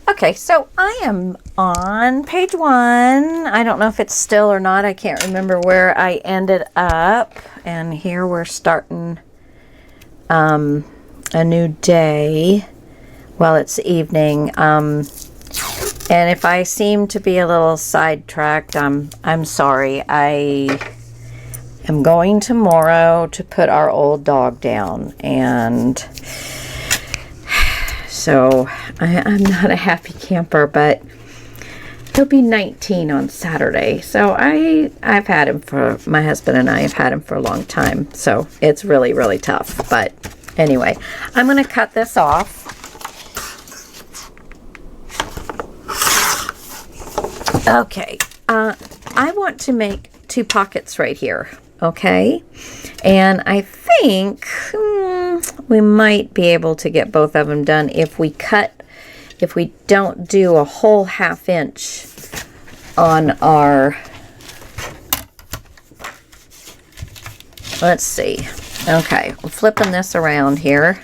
Okay, so I am on page 1. I don't know if it's still or not. I can't remember where I ended up. And here we're starting a new day. Well, it's evening. And if I seem to be a little sidetracked, I'm sorry. I am going tomorrow to put our old dog down, and so I'm not a happy camper, but he'll be 19 on Saturday. So I've had him for, my husband and I have had him for a long time. So it's really, really tough. But anyway, I'm going to cut this off. Okay. I want to make 2 pockets right here. Okay. And I think we might be able to get both of them done if we don't do a whole 1/2 inch on our, let's see. Okay, I'm flipping this around here.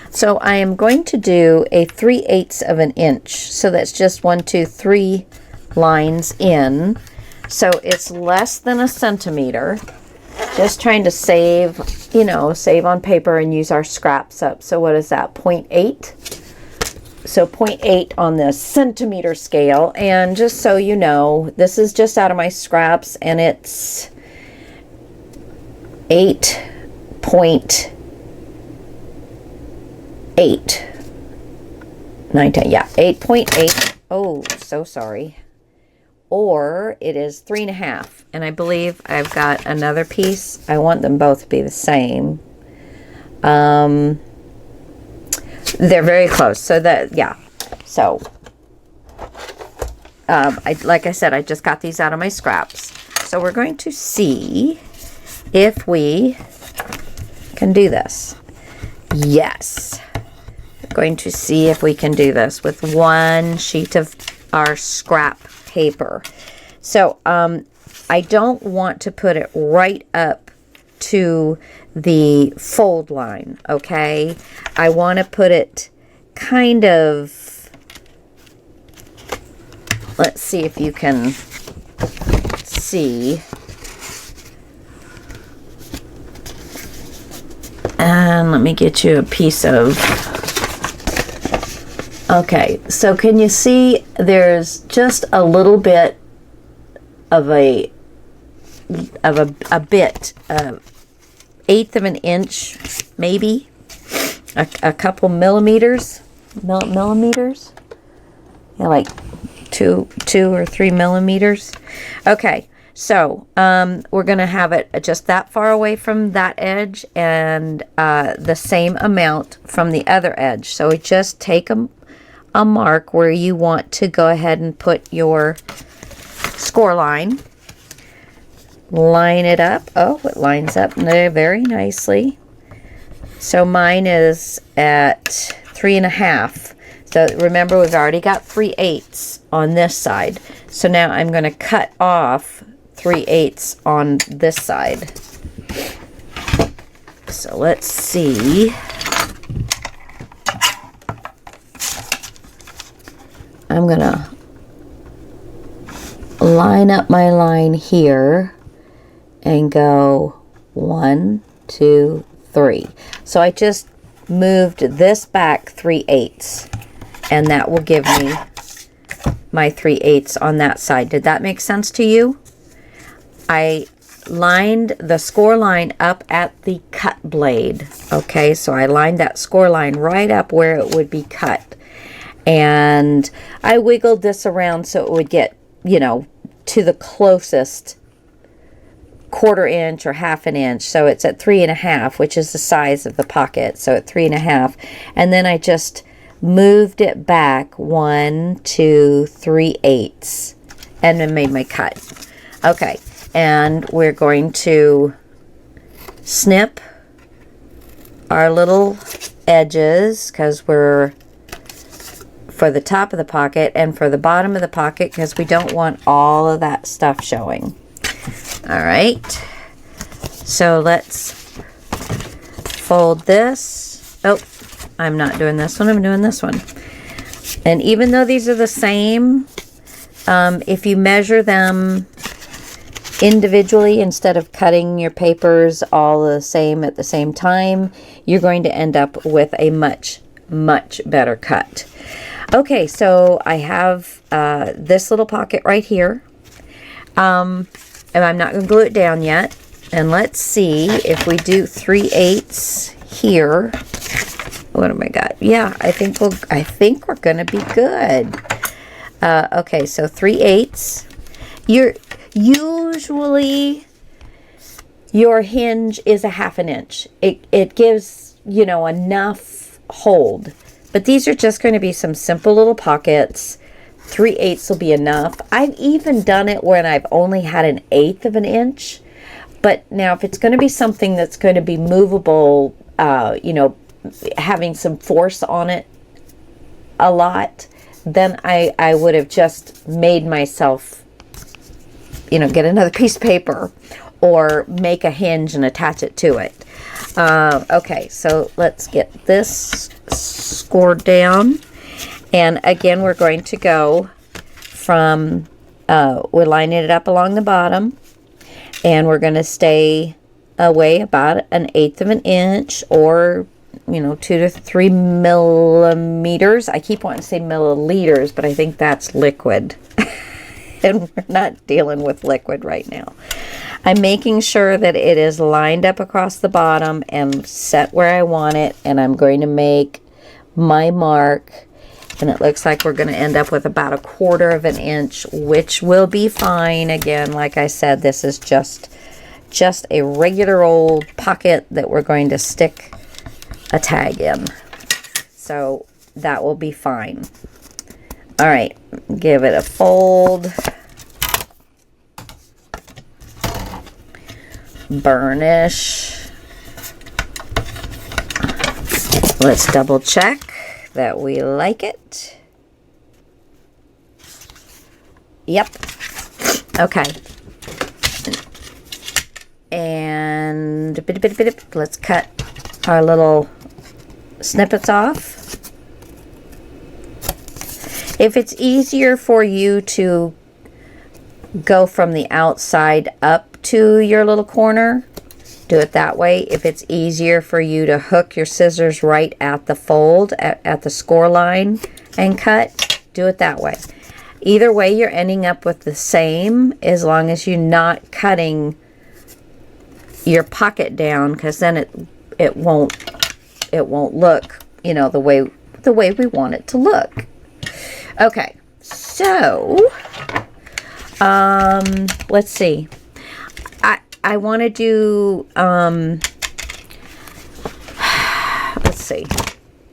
So I am going to do a 3/8 of an inch. So that's just 1, 2, 3 lines in. So it's less than a centimeter. Just trying to save, save on paper and use our scraps up. So what is that, 0.8? So 0.8 on the centimeter scale. And just so you know, this is just out of my scraps, and it's 8.8. 9, 10, yeah, 8.8. Oh, so sorry. Or it is 3.5. And I believe I've got another piece. I want them both to be the same. They're very close. So that, yeah. So, like I said, I just got these out of my scraps. So we're going to see if we can do this. Yes. We're going to see if we can do this with 1 sheet of our scrap paper. So I don't want to put it right up to the fold line, okay? I want to put it kind of, let's see if you can see. And let me get you a piece of, okay, so can you see there's just a little bit of a bit, 1/8 of an inch, maybe, a couple millimeters, yeah, like 2 or 3 millimeters. Okay, so we're gonna have it just that far away from that edge, and the same amount from the other edge. So we just take a mark where you want to go ahead and put your score line. Line it up. Oh, it lines up there very nicely. So mine is at 3.5. So remember, we've already got 3/8 on this side. So now I'm going to cut off 3/8 on this side. So let's see. I'm going to line up my line here and go 1, 2, 3. So I just moved this back 3/8, and that will give me my 3/8 on that side. Did that make sense to you? I lined the score line up at the cut blade. Okay, so I lined that score line right up where it would be cut. And I wiggled this around so it would get, to the closest 1/4 inch or 1/2 inch. So it's at 3.5, which is the size of the pocket. So at 3.5. And then I just moved it back 1, 2, 3/8 and then made my cut. Okay. And we're going to snip our little edges, because we're for the top of the pocket and for the bottom of the pocket, because we don't want all of that stuff showing. All right, so let's fold this. Oh, I'm not doing this one, I'm doing this one. And even though these are the same, if you measure them individually instead of cutting your papers all the same at the same time, you're going to end up with a much better cut. Okay, so I have this little pocket right here, and I'm not going to glue it down yet. And let's see if we do 3/8 here. What have I got? Yeah, I think we're going to be good. Okay, so 3/8. Usually your hinge is a 1/2 inch. It gives, you know, enough hold. But these are just going to be some simple little pockets. 3/8 will be enough. I've even done it when I've only had 1/8 of an inch. But now if it's going to be something that's going to be movable, you know, having some force on it a lot, then I would have just made myself, you know, get another piece of paper or make a hinge and attach it to it. Okay, so let's get this scored down. And again, we're going to go from, we're lining it up along the bottom, and we're going to stay away about 1/8 of an inch, or, you know, 2 to 3 millimeters. I keep wanting to say milliliters, but I think that's liquid. And we're not dealing with liquid right now. I'm making sure that it is lined up across the bottom and set where I want it, and I'm going to make my mark, and it looks like we're going to end up with about 1/4 of an inch, which will be fine. Again, like I said, this is just a regular old pocket that we're going to stick a tag in, so that will be fine. All right, give it a fold, burnish. Let's double check that we like it. Yep. Okay. And let's cut our little snippets off. If it's easier for you to go from the outside up to your little corner, do it that way. If it's easier for you to hook your scissors right at the fold, at the score line and cut, do it that way. Either way, you're ending up with the same, as long as you're not cutting your pocket down, because then it won't look, you know, the way we want it to look. Okay, so let's see. I want to do, let's see.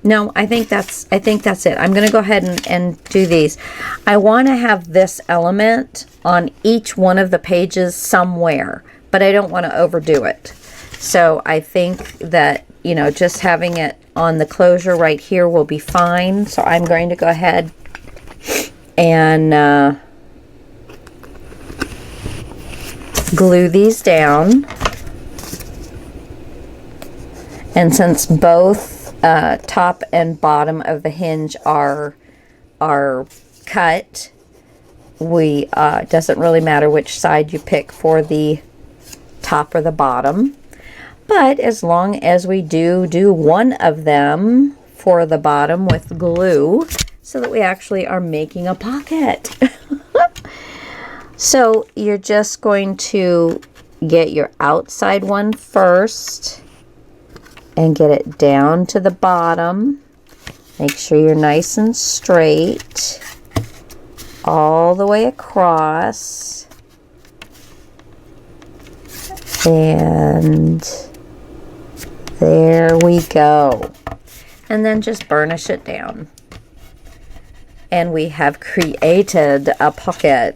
No, I think that's it. I'm going to go ahead and do these. I want to have this element on each one of the pages somewhere, but I don't want to overdo it. So I think that, you know, just having it on the closure right here will be fine. So I'm going to go ahead and glue these down. And since both top and bottom of the hinge are cut, we doesn't really matter which side you pick for the top or the bottom. But as long as we do one of them for the bottom with glue, so that we actually are making a pocket. So you're just going to get your outside one first and get it down to the bottom. Make sure you're nice and straight all the way across. And there we go. And then just burnish it down. And we have created a pocket.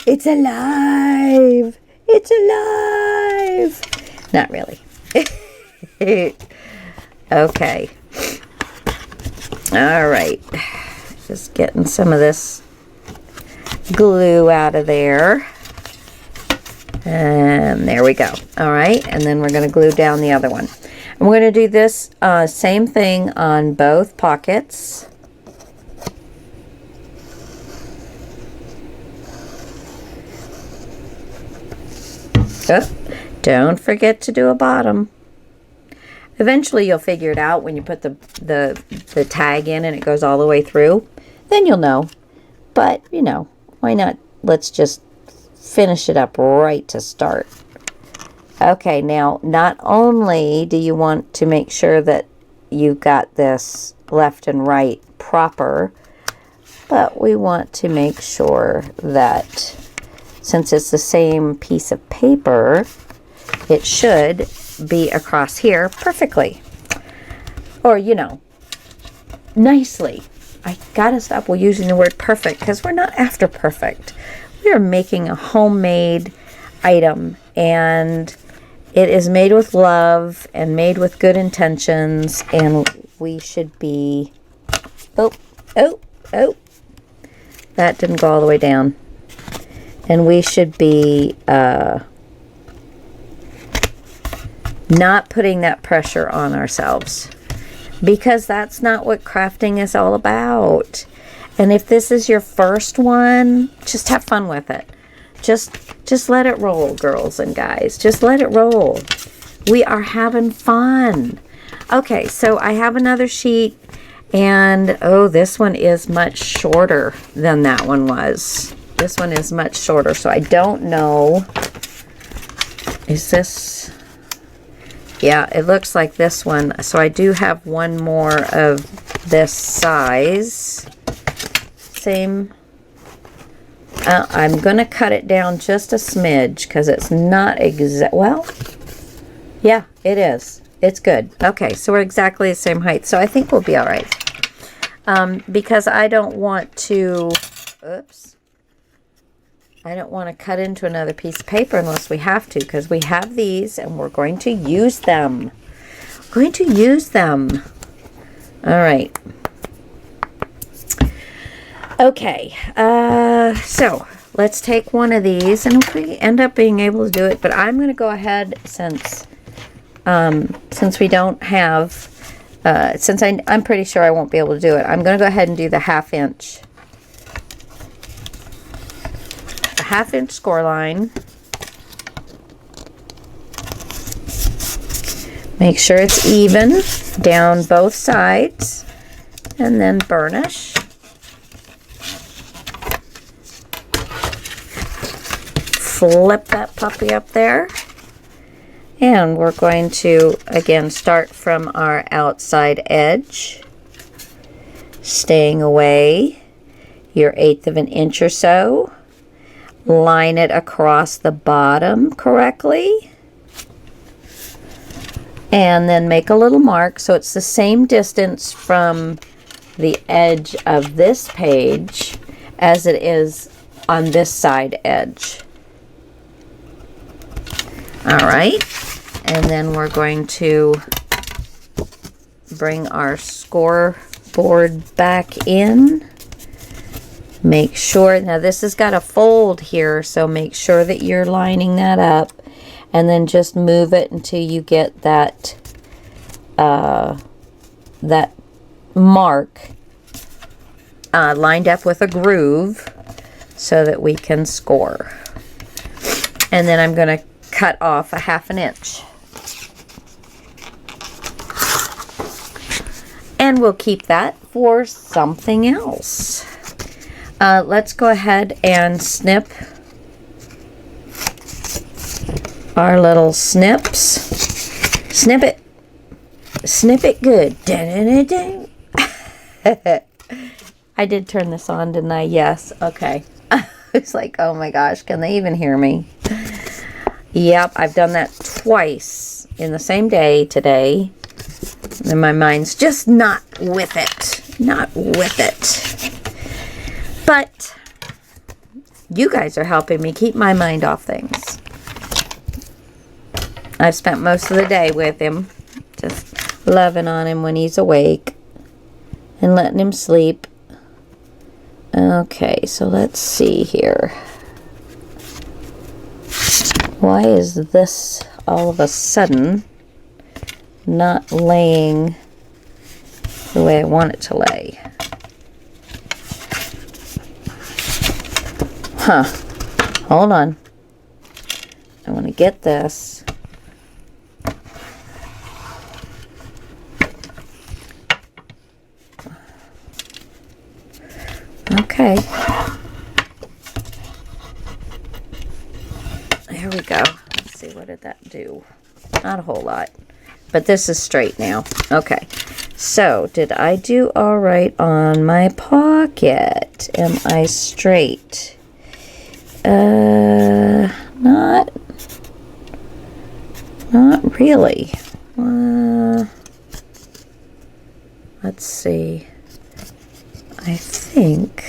It's alive! It's alive! Not really. Okay. All right. Just getting some of this glue out of there. And there we go. All right. And then we're going to glue down the other one. I'm going to do this same thing on both pockets. Oh, don't forget to do a bottom. Eventually you'll figure it out when you put the tag in and it goes all the way through. Then you'll know. But, you know, why not? Let's just finish it up right to start. Okay, now not only do you want to make sure that you've got this left and right proper, but we want to make sure that since it's the same piece of paper, it should be across here perfectly. Or, you know, nicely. I gotta stop using the word perfect because we're not after perfect. We are making a homemade item, and it is made with love and made with good intentions, and we should be... Oh, that didn't go all the way down. And we should be not putting that pressure on ourselves, because that's not what crafting is all about. And if this is your first one, just have fun with it. Just let it roll, girls and guys. Just let it roll. We are having fun. Okay, so I have another sheet, and oh, this one is much shorter than that one was. This one is much shorter, so I don't know. Is this... Yeah, it looks like this one. So I do have one more of this size. Same. I'm going to cut it down just a smidge because it's not exact. Well, yeah, it is. It's good. Okay, so we're exactly the same height. So I think we'll be all right. Because I don't want to... Oops. I don't want to cut into another piece of paper unless we have to, because we have these and we're going to use them. We're going to use them. All right. Okay. So let's take one of these, and if we end up being able to do it, but I'm going to go ahead since we don't have, since I'm pretty sure I won't be able to do it, I'm going to go ahead and do the 1/2 inch. 1/2 inch score line. Make sure it's even down both sides, and then burnish. Flip that puppy up there, and we're going to again start from our outside edge, staying away your 1/8 of an inch or so. Line it across the bottom correctly, and then make a little mark so it's the same distance from the edge of this page as it is on this side edge. All right, and then we're going to bring our scoreboard back in. Make sure, now this has got a fold here, so make sure that you're lining that up, and then just move it until you get that that mark lined up with a groove so that we can score. And then I'm going to cut off 1/2 inch. And we'll keep that for something else. Let's go ahead and snip our little snips. Snip it. Snip it good. I did turn this on, didn't I? Yes. Okay. It's like, oh my gosh, can they even hear me? Yep, I've done that twice in the same day today. And my mind's just not with it. Not with it. But you guys are helping me keep my mind off things. I've spent most of the day with him, just loving on him when he's awake and letting him sleep. Okay, so let's see here. Why is this all of a sudden not laying the way I want it to lay. Huh. Hold on. I want to get this. Okay. There we go. Let's see, what did that do? Not a whole lot. But this is straight now. Okay. So, did I do all right on my pocket? Am I straight? Not really. Let's see. I think.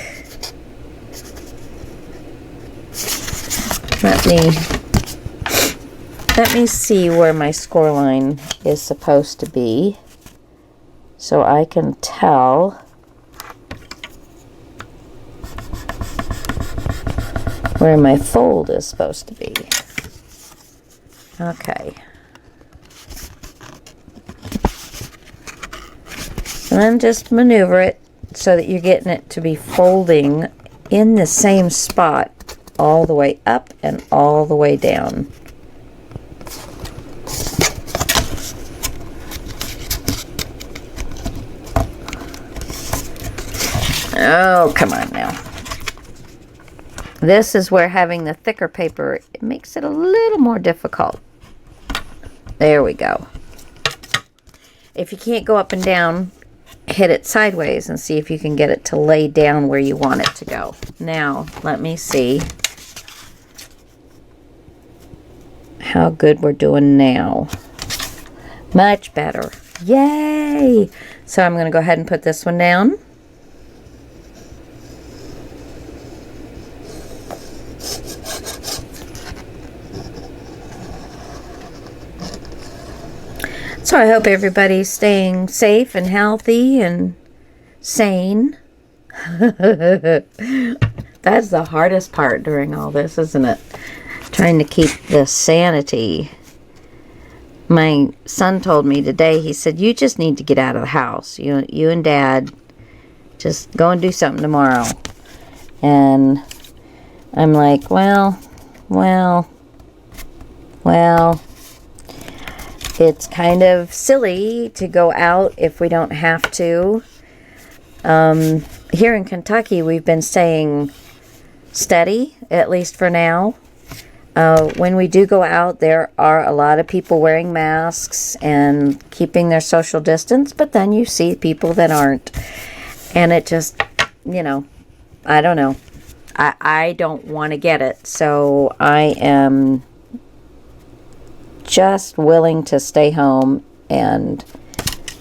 Let me see where my score line is supposed to be, so I can tell where my fold is supposed to be. Okay. And then just maneuver it so that you're getting it to be folding in the same spot all the way up and all the way down. Oh, come on now. This is where having the thicker paper, it makes it a little more difficult. There we go. If you can't go up and down, hit it sideways and see if you can get it to lay down where you want it to go. Now, let me see how good we're doing now. Much better. Yay! So I'm going to go ahead and put this one down. So I hope everybody's staying safe and healthy and sane. That's the hardest part during all this, isn't it? Trying to keep the sanity. My son told me today, he said, you just need to get out of the house. You and Dad, just go and do something tomorrow. And I'm like, well. It's kind of silly to go out if we don't have to. Here in Kentucky, we've been staying steady, at least for now. When we do go out, there are a lot of people wearing masks and keeping their social distance, but then you see people that aren't. And it just, I don't know. I don't want to get it, so I am just willing to stay home. And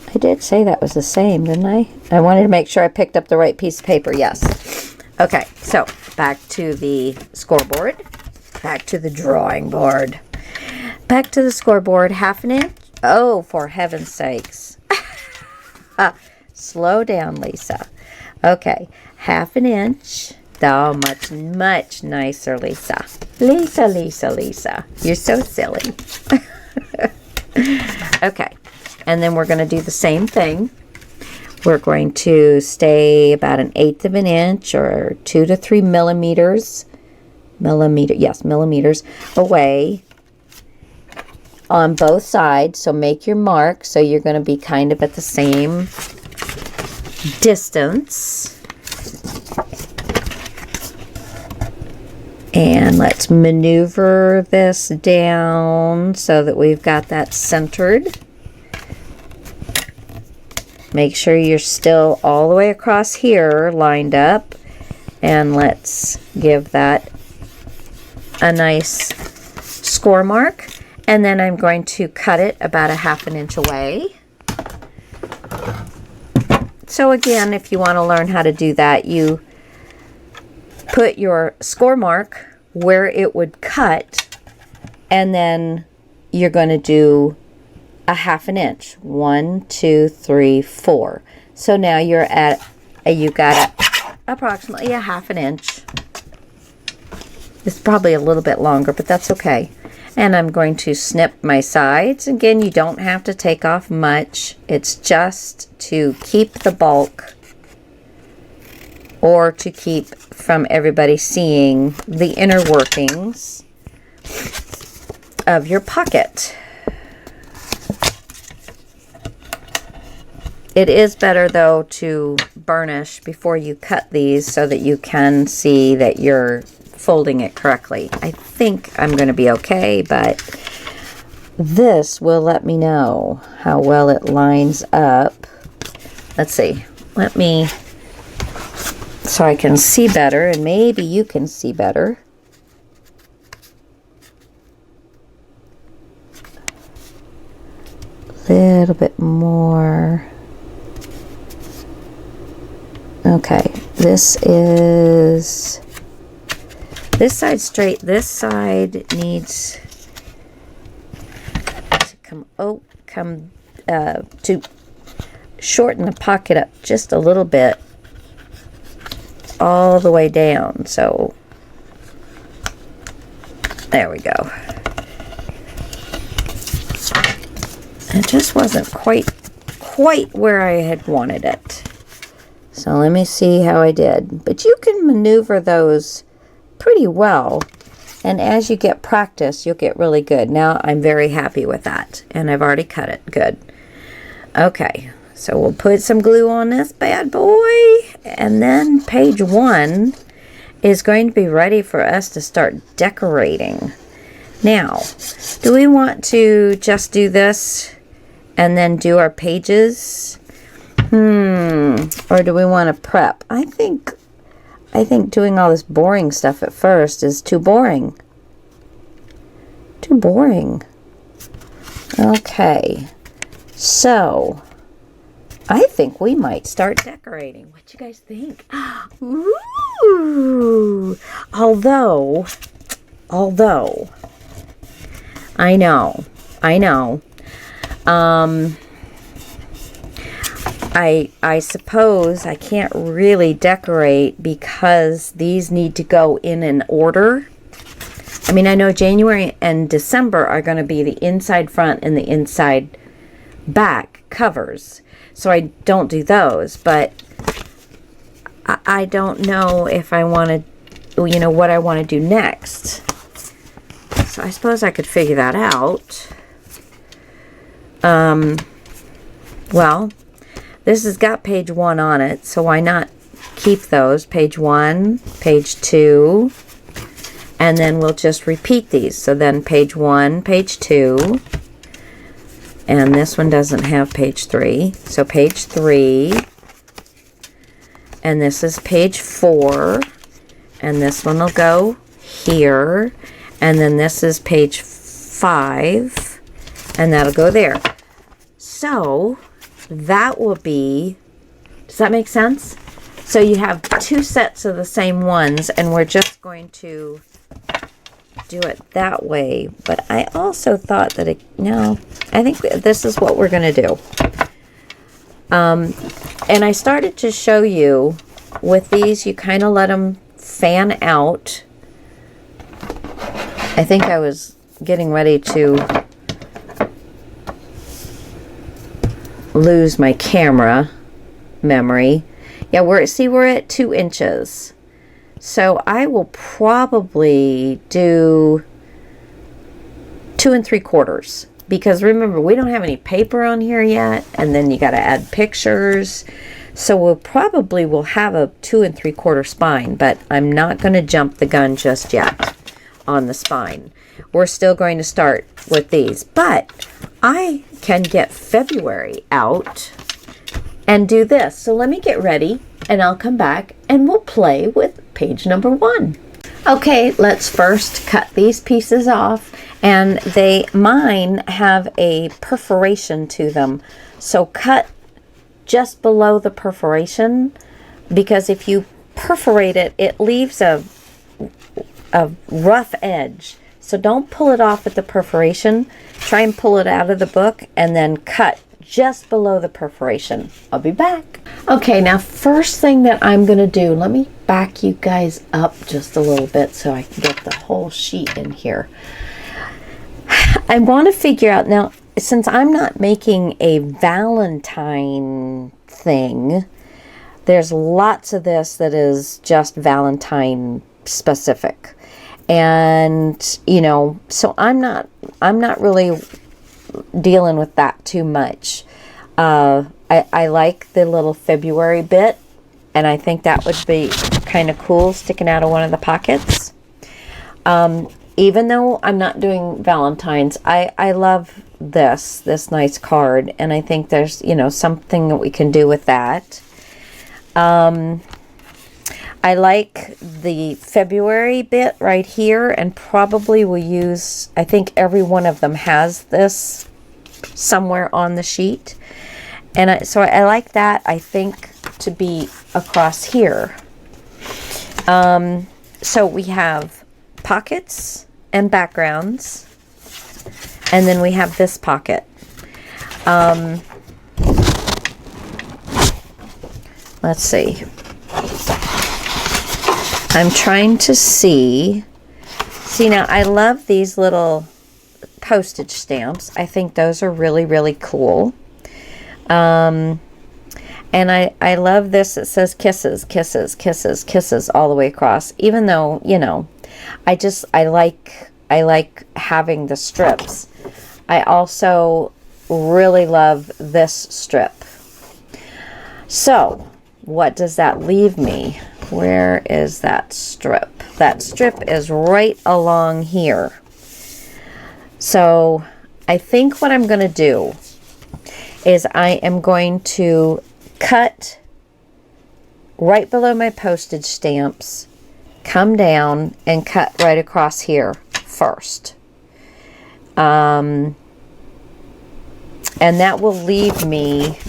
I did say that was the same, didn't I? I wanted to make sure I picked up the right piece of paper. Yes. Okay, so back to the scoreboard. Back to the drawing board. Back to the scoreboard. 1/2 inch. Oh, for heaven's sakes. Slow down, Lisa. Okay, 1/2 inch. Oh, much nicer, Lisa. Lisa. You're so silly. Okay. And then we're going to do the same thing. We're going to stay about 1/8 of an inch or 2 to 3 millimeters. Millimeters away on both sides. So make your mark. So you're going to be kind of at the same distance. And let's maneuver this down so that we've got that centered. Make sure you're still all the way across here lined up. And let's give that a nice score mark. And then I'm going to cut it about 1/2 inch away. So again, if you want to learn how to do that, you put your score mark where it would cut, and then you're going to do 1/2 inch. 1, 2, 3, 4. So now you're at, you got approximately 1/2 inch. It's probably a little bit longer, but that's okay. And I'm going to snip my sides. Again, you don't have to take off much. It's just to keep the bulk, or to keep from everybody seeing the inner workings of your pocket. It is better though to burnish before you cut these so that you can see that you're folding it correctly. I think I'm going to be okay, but this will let me know how well it lines up. Let's see. Let me, so I can see better, and maybe you can see better. A little bit more. Okay, this side straight. This side needs to to shorten the pocket up just a little bit, all the way down. So there we go. It just wasn't quite where I had wanted it. So let me see how I did. But you can maneuver those pretty well. And as you get practice, you'll get really good. Now I'm very happy with that. And I've already cut it. Good. Okay. So we'll put some glue on this bad boy. And then page 1 is going to be ready for us to start decorating. Now, do we want to just do this and then do our pages? Or do we want to prep? I think doing all this boring stuff at first is too boring. Too boring. Okay. So, I think we might start decorating. What you guys think? Ooh. Although, I know. I suppose I can't really decorate because these need to go in an order. I mean, I know January and December are going to be the inside front and the inside back covers. So I don't do those, but I don't know if I want to, what I want to do next. So I suppose I could figure that out. Well, this has got page 1 on it, so why not keep those? Page 1, page 2, and then we'll just repeat these. So then page 1, page 2, and this one doesn't have page 3. So page 3, and this is page 4, and this one will go here, and then this is page 5, and that'll go there. So that will be, does that make sense? So you have 2 sets of the same ones, and we're just going to do it that way. But I also thought that I think this is what we're going to do. And I started to show you with these, you kind of let them fan out. I think I was getting ready to lose my camera memory. Yeah, we're at 2 inches. So I will probably do 2 3/4, because remember, we don't have any paper on here yet, and then you got to add pictures. So will have a 2 3/4 spine, but I'm not going to jump the gun just yet on the spine. We're still going to start with these, but I can get February out and do this. So let me get ready, and I'll come back and we'll play with page number 1. Okay, let's first cut these pieces off, and mine have a perforation to them. So cut just below the perforation, because if you perforate it, it leaves a rough edge. So don't pull it off at the perforation. Try and pull it out of the book and then cut just below the perforation. I'll be back. Okay, now first thing that I'm going to do, let me back you guys up just a little bit so I can get the whole sheet in here. I want to figure out now, since I'm not making a Valentine thing, there's lots of this that is just Valentine specific. And, you know, so I'm not really dealing with that too much. I like the little February bit, and I think that would be kind of cool sticking out of one of the pockets. Even though I'm not doing Valentine's, I love this nice card, and I think there's, you know, something that we can do with that. I like the February bit right here, and probably will use, I think every one of them has this somewhere on the sheet. And so I like that, I think, to be across here. So we have pockets and backgrounds, and then we have this pocket. Let's see. I'm trying to see now, I love these little postage stamps. I think those are really, really cool. And I love this. It says kisses, kisses, kisses, kisses all the way across, even though, you know, I like having the strips. I also really love this strip. So what does that leave me? Where is that strip? That strip is right along here. So I think what I'm going to do is I am going to cut right below my postage stamps, come down and cut right across here first. And that will leave me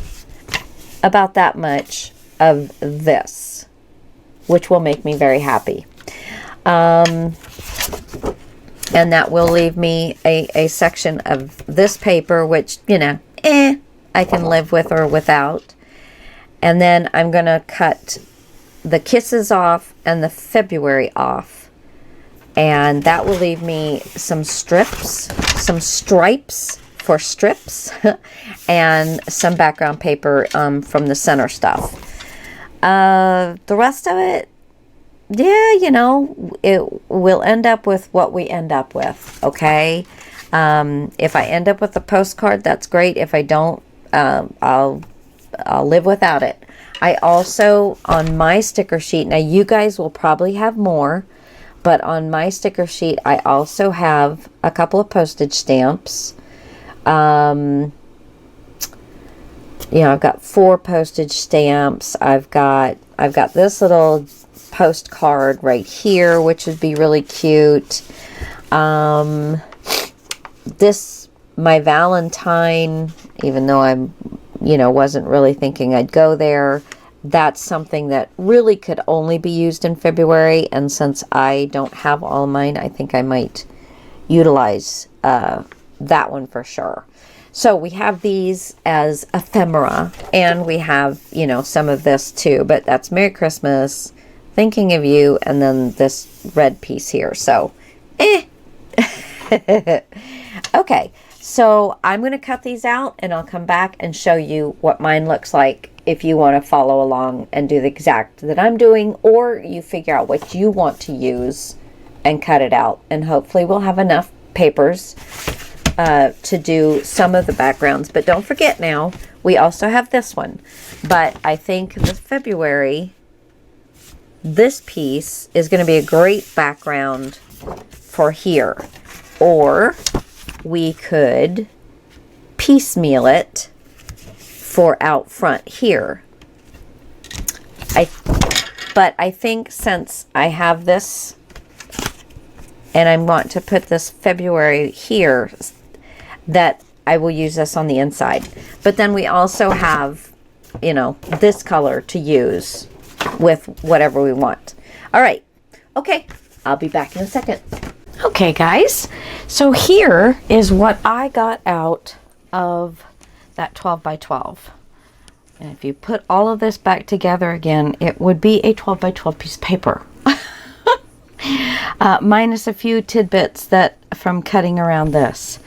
about that much of this, which will make me very happy. And that will leave me a section of this paper, which, you know, I can live with or without. And then I'm going to cut the kisses off and the February off. And that will leave me some strips, some stripes for strips, and some background paper from the center stuff. The rest of it, yeah, you know, it will end up with what we end up with, okay? If I end up with a postcard, that's great. If I don't, I'll live without it. I also, on my sticker sheet, now you guys will probably have more, but on my sticker sheet, I also have a couple of postage stamps. You know, I've got 4 postage stamps. I've got this little postcard right here, which would be really cute. This, my Valentine, even though I'm, you know, wasn't really thinking I'd go there, that's something that really could only be used in February. And since I don't have all mine, I think I might utilize that one for sure. So we have these as ephemera, and we have, you know, some of this too, but that's Merry Christmas, thinking of you, and then this red piece here. So, okay, so I'm going to cut these out, and I'll come back and show you what mine looks like if you want to follow along and do the exact that I'm doing, or you figure out what you want to use and cut it out, and hopefully we'll have enough papers to do some of the backgrounds. But don't forget now, we also have this one. But I think this February, this piece is going to be a great background for here. Or we could piecemeal it for out front here. But I think since I have this and I want to put this February here, that I will use this on the inside. But then we also have, you know, this color to use with whatever we want. All right. Okay. I'll be back in a second. Okay, guys. So here is what I got out of that 12 by 12. And if you put all of this back together again, it would be a 12 by 12 piece of paper. minus a few tidbits that from cutting around this.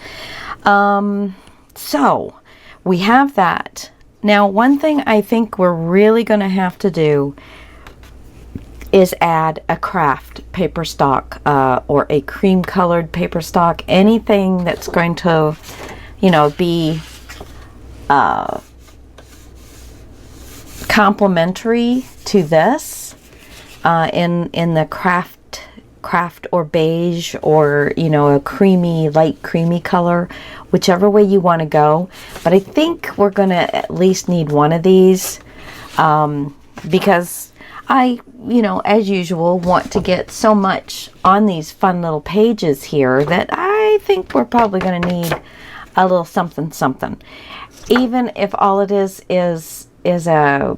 So we have that. Now, one thing I think we're really going to have to do is add a craft paper stock, or a cream colored paper stock, anything that's going to, you know, be complementary to this, in the craft or beige, or, you know, a creamy, light creamy color, whichever way you want to go. But I think we're going to at least need one of these, because I, you know, as usual, want to get so much on these fun little pages here that I think we're probably going to need a little something something. Even if all it is a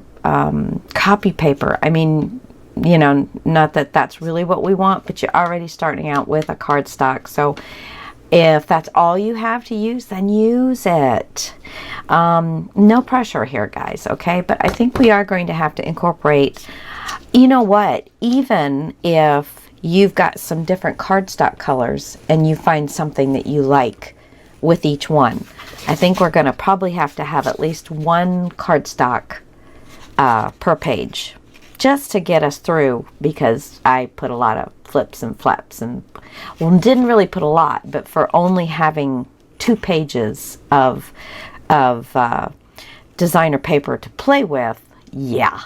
copy paper. I mean, you know, not that that's really what we want, but you're already starting out with a cardstock. So if that's all you have to use, then use it. No pressure here, guys, okay? But I think we are going to have to incorporate, you know what, even if you've got some different cardstock colors and you find something that you like with each one, I think we're going to probably have to have at least one cardstock per page, just to get us through, because I put a lot of flips and flaps, and well, didn't really put a lot, but for only having 2 pages of designer paper to play with, yeah.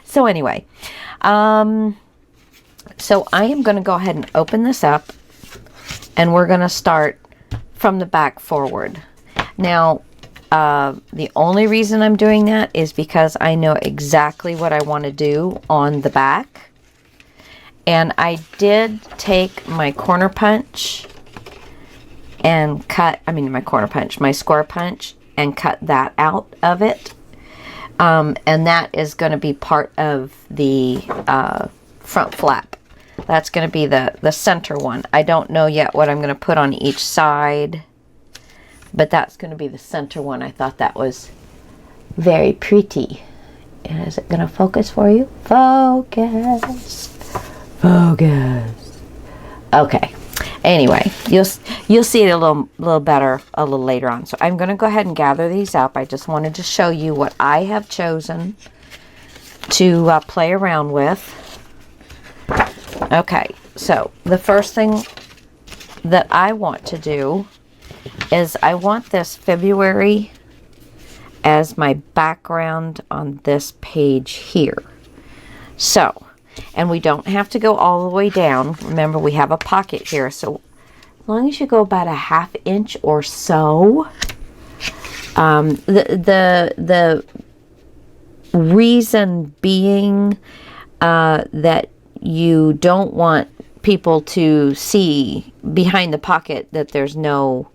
So anyway, so I am going to go ahead and open this up, and we're going to start from the back forward. Now, the only reason I'm doing that is because I know exactly what I want to do on the back. And I did take my corner punch and cut, my square punch, and cut that out of it. And that is going to be part of the front flap. That's going to be the center one. I don't know yet what I'm going to put on each side, but that's going to be the center one. I thought that was very pretty. And is it going to focus for you? Focus. Focus. Okay. Anyway, you'll see it a little better a little later on. So I'm going to go ahead and gather these up. I just wanted to show you what I have chosen to play around with. Okay, so the first thing that I want to do is I want this February as my background on this page here. So, and we don't have to go all the way down. Remember, we have a pocket here, so as long as you go about a 1/2 inch or so. The reason being that you don't want people to see behind the pocket that there's no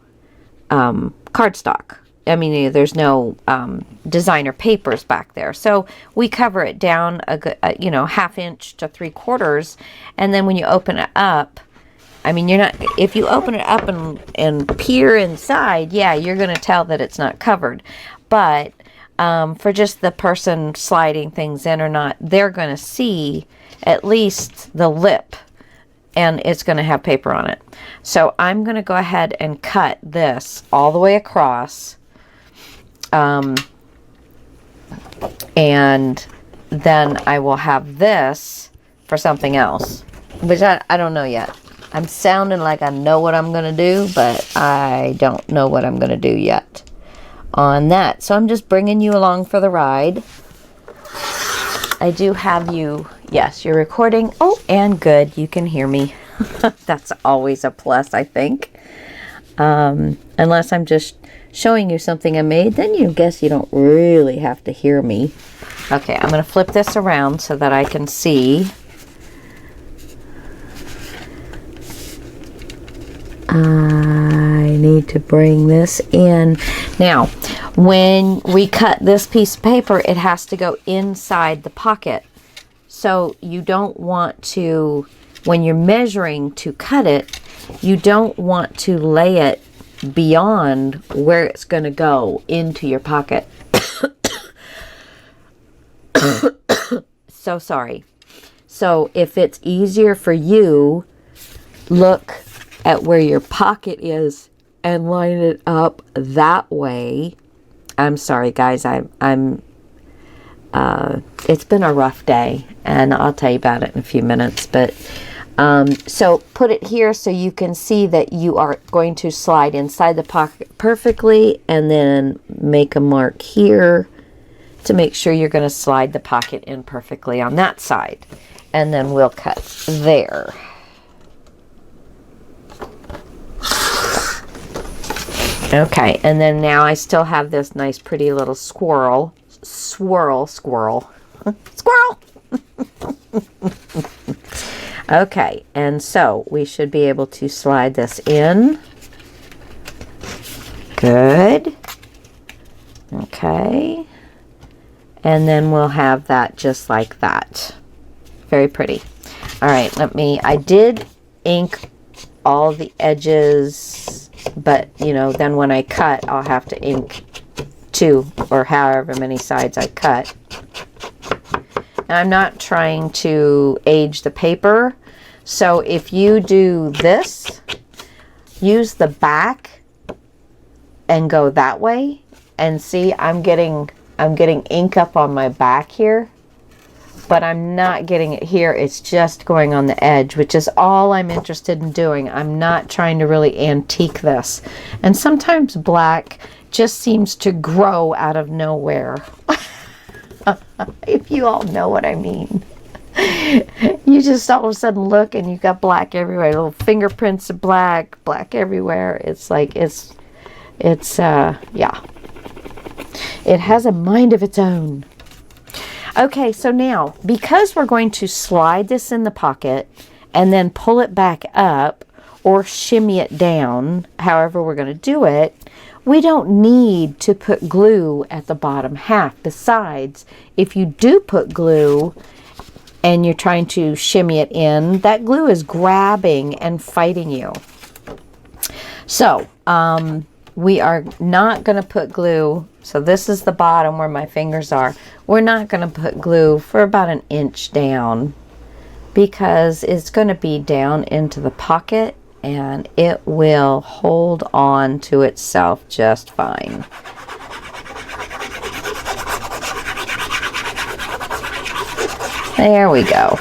cardstock. I mean, there's no designer papers back there. So we cover it down a good, 1/2 inch to 3/4. And then when you open it up, I mean, if you open it up and peer inside, yeah, you're going to tell that it's not covered. But for just the person sliding things in or not, they're going to see at least the lip, and it's going to have paper on it. So I'm going to go ahead and cut this all the way across. And then I will have this for something else, which I don't know yet. I'm sounding like I know what I'm going to do, but I don't know what I'm going to do yet on that. So I'm just bringing you along for the ride. I do have you, yes, you're recording. Oh, and good, you can hear me. That's always a plus, I think. Unless I'm just showing you something I made, then you guess you don't really have to hear me. Okay, I'm going to flip this around so that I can see. I need to bring this in. Now, when we cut this piece of paper, it has to go inside the pocket. So you don't want to, when you're measuring to cut it, you don't want to lay it beyond where it's going to go into your pocket. So sorry. So if it's easier for you, look at where your pocket is and line it up that way. I'm sorry, guys. It's been a rough day, and I'll tell you about it in a few minutes. But so put it here so you can see that you are going to slide inside the pocket perfectly, and then make a mark here to make sure you're going to slide the pocket in perfectly on that side. And then we'll cut there. Okay, and then now I still have this nice pretty little squirrel. Squirrel. Okay, and so we should be able to slide this in. Good. Okay. And then we'll have that just like that. Very pretty. All right, I did ink all the edges, but you know, then when I cut, I'll have to ink 2 or however many sides I cut. And I'm not trying to age the paper, so if you do this, use the back and go that way, and see, I'm getting ink up on my back here, but I'm not getting it here. It's just going on the edge, which is all I'm interested in doing. I'm not trying to really antique this. And sometimes black just seems to grow out of nowhere. If you all know what I mean. You just all of a sudden look and you've got black everywhere. Little fingerprints of black everywhere. It's like, yeah. It has a mind of its own. Okay, so now, because we're going to slide this in the pocket and then pull it back up or shimmy it down, however we're going to do it, we don't need to put glue at the bottom half. Besides, if you do put glue and you're trying to shimmy it in, that glue is grabbing and fighting you. So, we are not going to put glue. So this is the bottom where my fingers are. We're not going to put glue for about 1 inch down, because it's going to be down into the pocket and it will hold on to itself just fine. There we go.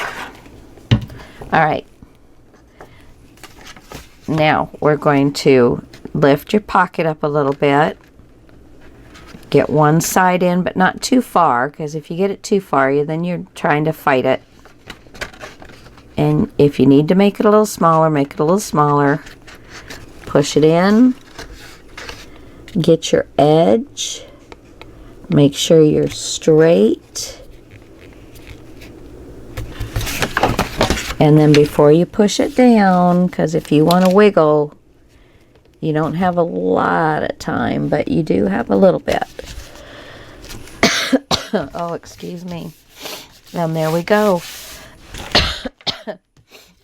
All right. Now we're going to lift your pocket up a little bit. Get one side in, but not too far, because if you get it too far, then you're trying to fight it. And if you need to make it a little smaller, make it a little smaller. Push it in. Get your edge. Make sure you're straight. And then before you push it down, because if you want to wiggle, you don't have a lot of time, but you do have a little bit. Oh, excuse me. And there we go.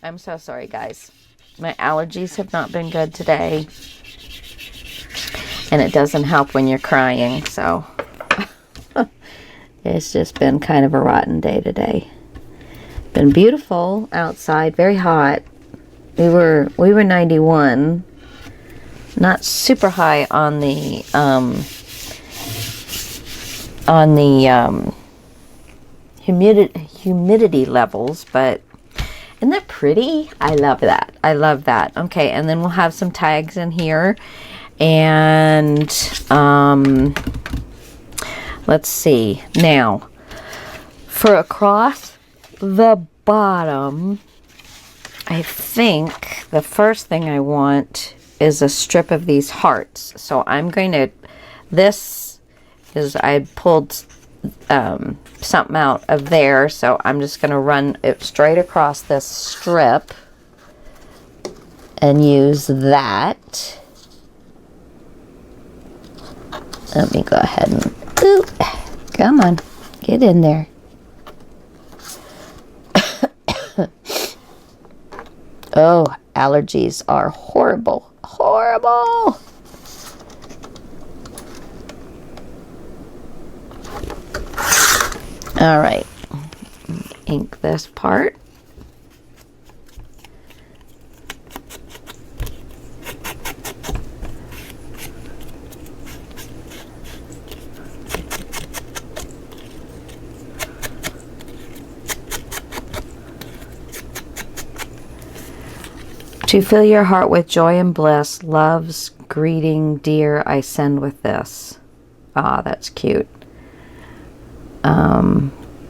I'm so sorry, guys. My allergies have not been good today. And it doesn't help when you're crying, so it's just been kind of a rotten day today. Been beautiful outside, very hot. We were 91. Not super high on the humidity levels, but isn't that pretty? I love that. I love that. Okay, and then we'll have some tags in here, and let's see. Now, for across the bottom, I think the first thing I want is a strip of these hearts. So I'm going to, this is, I pulled something out of there, so I'm just going to run it straight across this strip and use that. Let me go ahead and, ooh, come on, get in there. Oh, allergies are horrible. Horrible. All right. ink this part. To fill your heart with joy and bliss, love's greeting, dear, I send with this. Ah, that's cute.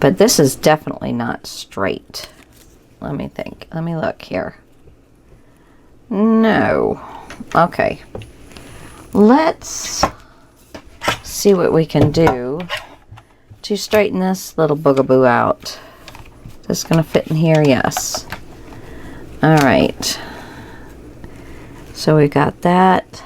But this is definitely not straight. Let me think. Let me look here. No. Okay. Let's see what we can do to straighten this little boogaboo out. Is this going to fit in here? Yes. All right. So we got that.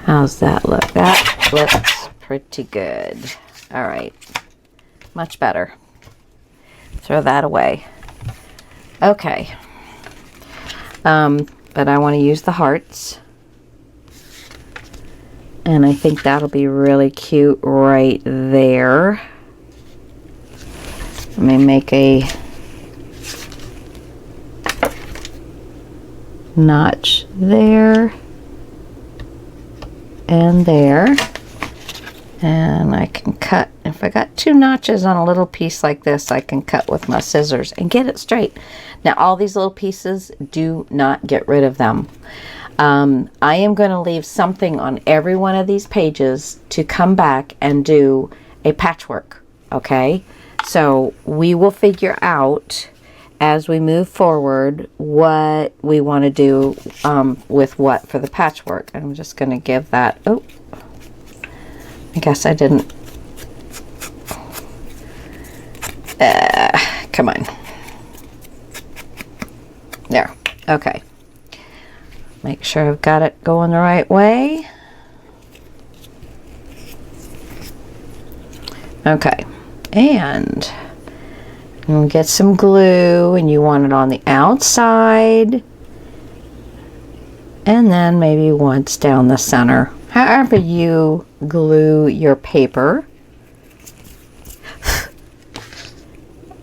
How's that look? That looks pretty good. All right. Much better. Throw that away. Okay. But I want to use the hearts. And I think that'll be really cute right there. Let me make a notch there and there, and I can cut. If I got 2 notches on a little piece like this, I can cut with my scissors and get it straight. Now all these little pieces, do not get rid of them. I am going to leave something on every one of these pages to come back and do a patchwork, okay? So we will figure out as we move forward what we want to do with what for the patchwork. I'm just going to give that, oh, I guess I didn't, come on. There, okay. Make sure I've got it going the right way. Okay. And we'll get some glue, and you want it on the outside, and then maybe once down the center. However you glue your paper.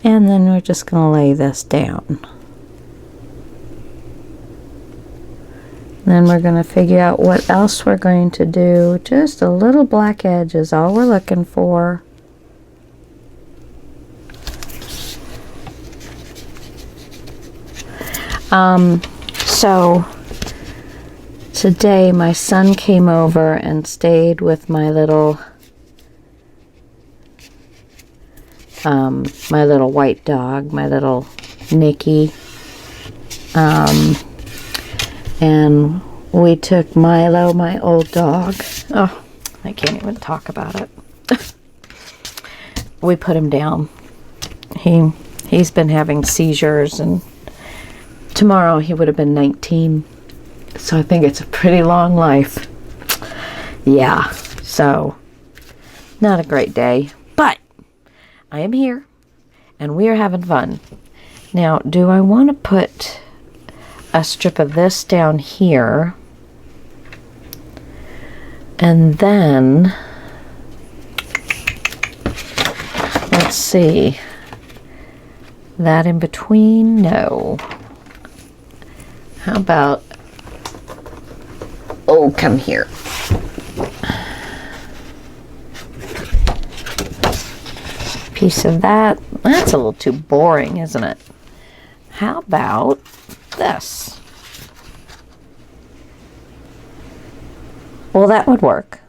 And then we're just going to lay this down. Then we're going to figure out what else we're going to do. Just a little black edge is all we're looking for. So today my son came over and stayed with my little white dog, my little Nikki. And we took Milo, my old dog. Oh, I can't even talk about it. We put him down. He's been having seizures, and tomorrow he would have been 19. So I think it's a pretty long life. Yeah, so not a great day, but I am here and we are having fun. Now, do I want to put a strip of this down here? And then, let's see, that in between? No. How about, oh, come here. Piece of that. That's a little too boring, isn't it? How about this? Well, that would work.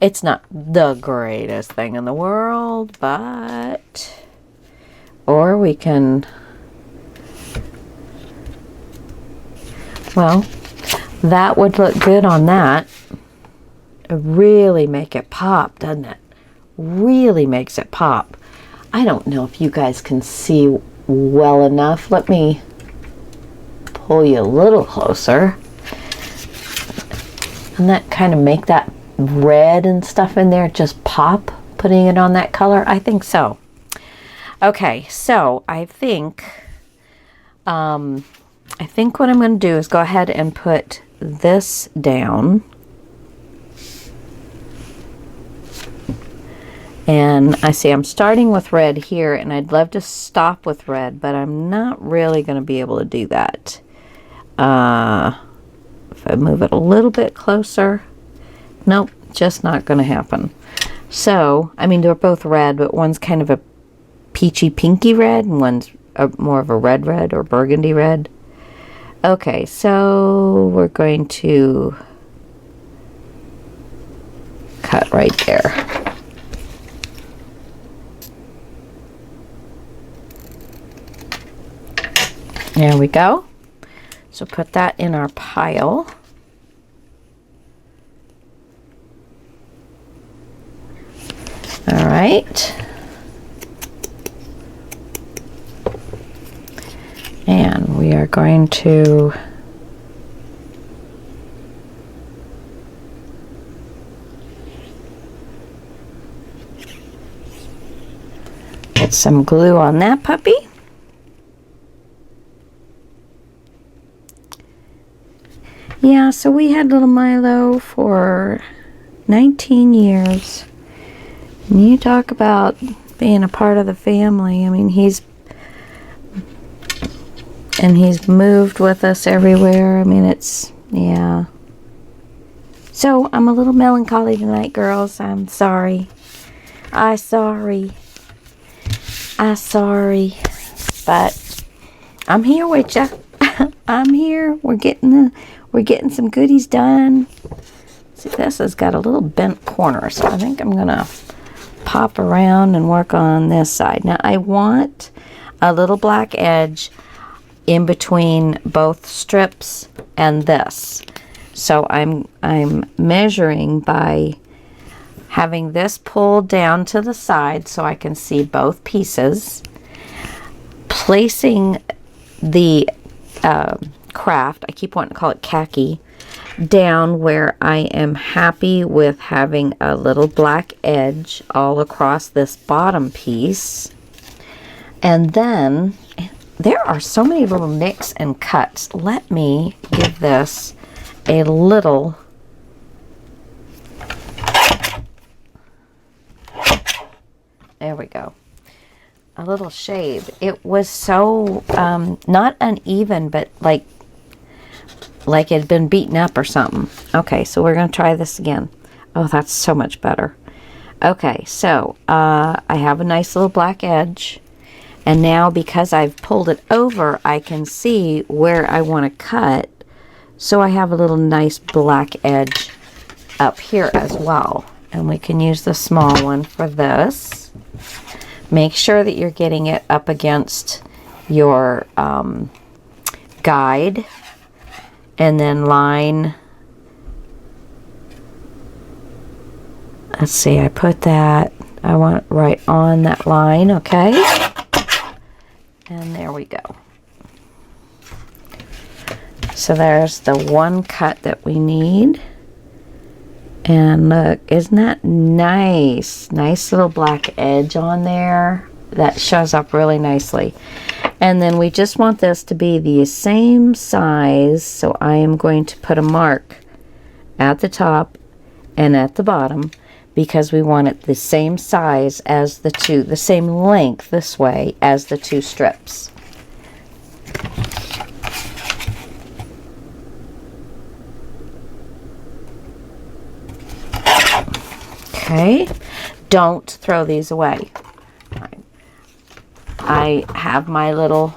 It's not the greatest thing in the world, but, or we can, well, that would look good on that. It really make it pop, doesn't it? Really makes it pop. I don't know if you guys can see well enough. Let me pull you a little closer. And that kind of make that red and stuff in there just pop, putting it on that color? I think so. Okay, so I think what I'm going to do is go ahead and put this down. And I see I'm starting with red here, and I'd love to stop with red, but I'm not really going to be able to do that. If I move it a little bit closer, nope, just not going to happen. So, I mean, they're both red, but one's kind of a peachy pinky red, and one's more of a red or burgundy red. Okay, so we're going to cut right there. There we go. So put that in our pile. All right. And we are going to get some glue on that puppy. Yeah, so we had little Milo for 19 years. And you talk about being a part of the family. I mean, he's moved with us everywhere. I mean, it's, yeah. So, I'm a little melancholy tonight, girls. I'm sorry. sorry. But I'm here with ya. I'm here. We're getting some goodies done. See, this has got a little bent corner, so I think I'm gonna pop around and work on this side. Now I want a little black edge in between both strips and this. So I'm measuring by having this pulled down to the side so I can see both pieces, placing the craft, I keep wanting to call it khaki, down where I am happy with having a little black edge all across this bottom piece. And then there are so many little nicks and cuts. Let me give this a little there we go, a little shave. It was so not uneven, but like it had been beaten up or something. Okay, so we're going to try this again. Oh, that's so much better. Okay, so I have a nice little black edge. And now because I've pulled it over, I can see where I want to cut. So I have a little nice black edge up here as well. And we can use the small one for this. Make sure that you're getting it up against your guide. And then line, let's see, I put that, I want it right on that line, okay? And there we go. So there's the one cut that we need. And look, isn't that nice? Nice little black edge on there. That shows up really nicely. And then we just want this to be the same size, so I am going to put a mark at the top and at the bottom because we want it the same size as the two, the same length this way as the two strips. Okay, don't throw these away. I have my little,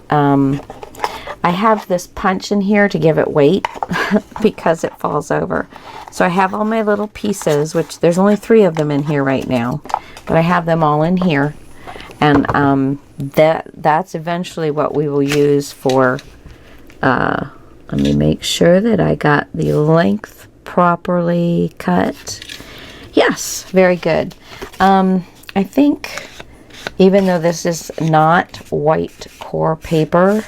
I have this punch in here to give it weight because it falls over. So I have all my little pieces, which there's only 3 of them in here right now, but I have them all in here. And that's eventually what we will use for, let me make sure that I got the length properly cut. Yes, very good. I think, even though this is not white core paper,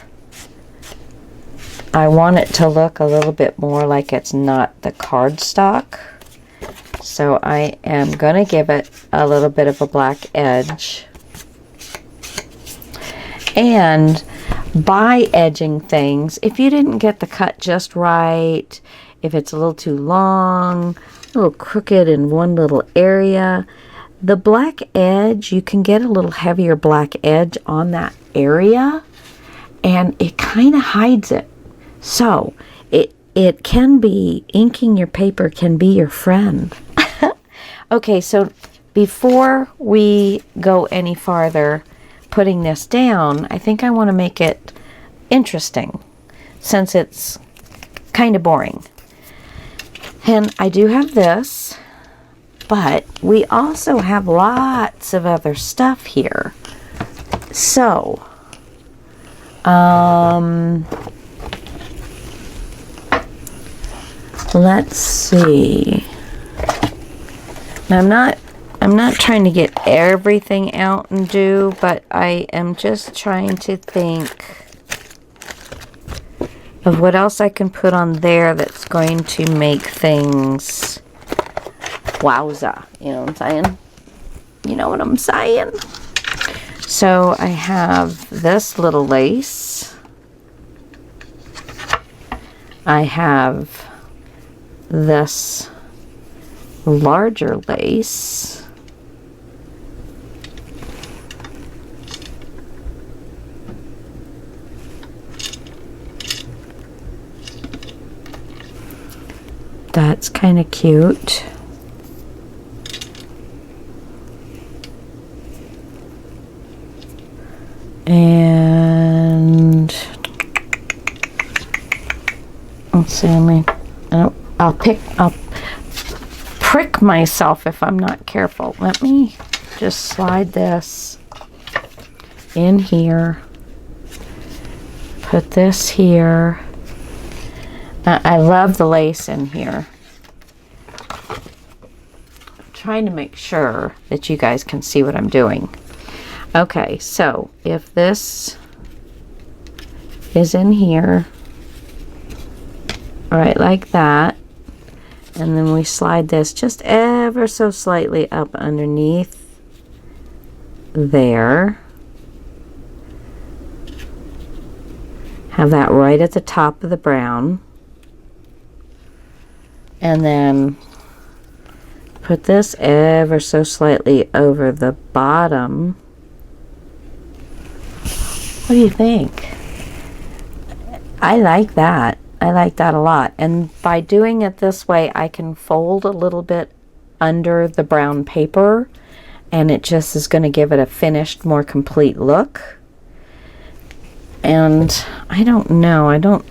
I want it to look a little bit more like it's not the cardstock. So I am going to give it a little bit of a black edge. And by edging things, if you didn't get the cut just right, if it's a little too long, a little crooked in one little area, The black edge, you can get a little heavier black edge on that area, and it kind of hides it. So it can be, inking your paper can be your friend. Okay, so before we go any farther putting this down, I think I want to make it interesting since it's kind of boring. And I do have this, but we also have lots of other stuff here. So, let's see. Now I'm not trying to get everything out and do, but I am just trying to think of what else I can put on there that's going to make things wowza. You know what I'm saying? You know what I'm saying? So I have this little lace. I have this larger lace. That's kind of cute. And let's see, I'll prick myself if I'm not careful. Let me just slide this in here. Put this here. I love the lace in here. I'm trying to make sure that you guys can see what I'm doing. Okay, so if this is in here, right like that, and then we slide this just ever so slightly up underneath there. Have that right at the top of the brown. And then put this ever so slightly over the bottom. What do you think? I like that. I like that a lot. And by doing it this way, I can fold a little bit under the brown paper, and it just is going to give it a finished, more complete look. And I don't know. No,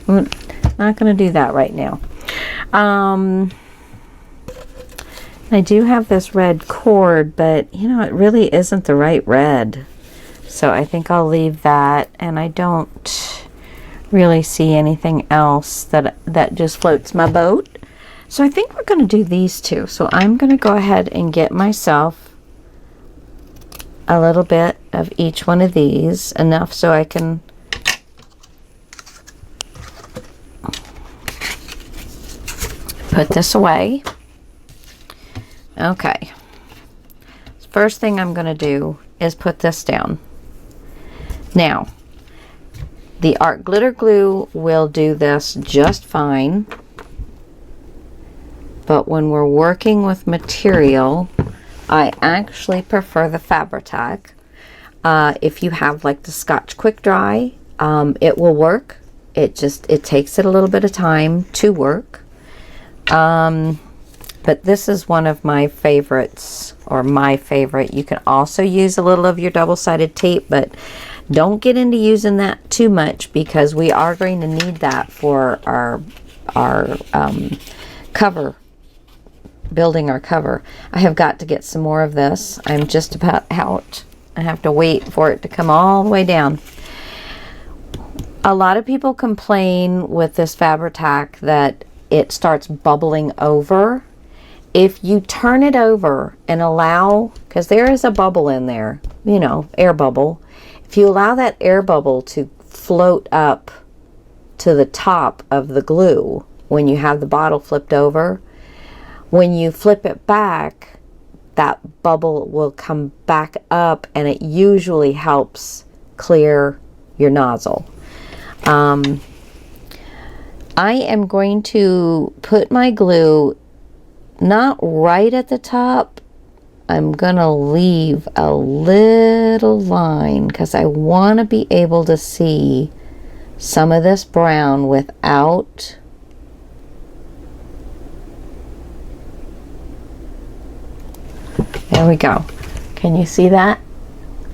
I'm not going to do that right now. I do have this red cord, but you know, it really isn't the right red. So I think I'll leave that, and I don't really see anything else that just floats my boat. So I think we're going to do these two. So I'm going to go ahead and get myself a little bit of each one of these, enough so I can put this away. Okay. First thing I'm going to do is put this down. Now, the art glitter glue will do this just fine, but when we're working with material, I actually prefer the Fabri-Tac. If you have like the Scotch Quick Dry, it will work. It takes it a little bit of time to work. But this is one of my favorites, or my favorite. You can also use a little of your double-sided tape, but don't get into using that too much, because we are going to need that for our cover, building our cover. I have got to get some more of this. I'm just about out. I have to wait for it to come all the way down. A lot of people complain with this Fabri-Tac that it starts bubbling over. If you turn it over and allow, because there is a bubble in there, you know, air bubble. If you allow that air bubble to float up to the top of the glue when you have the bottle flipped over, when you flip it back, that bubble will come back up, and it usually helps clear your nozzle. I am going to put my glue not right at the top. I'm gonna leave a little line because I want to be able to see some of this brown without there we go. Can you see that?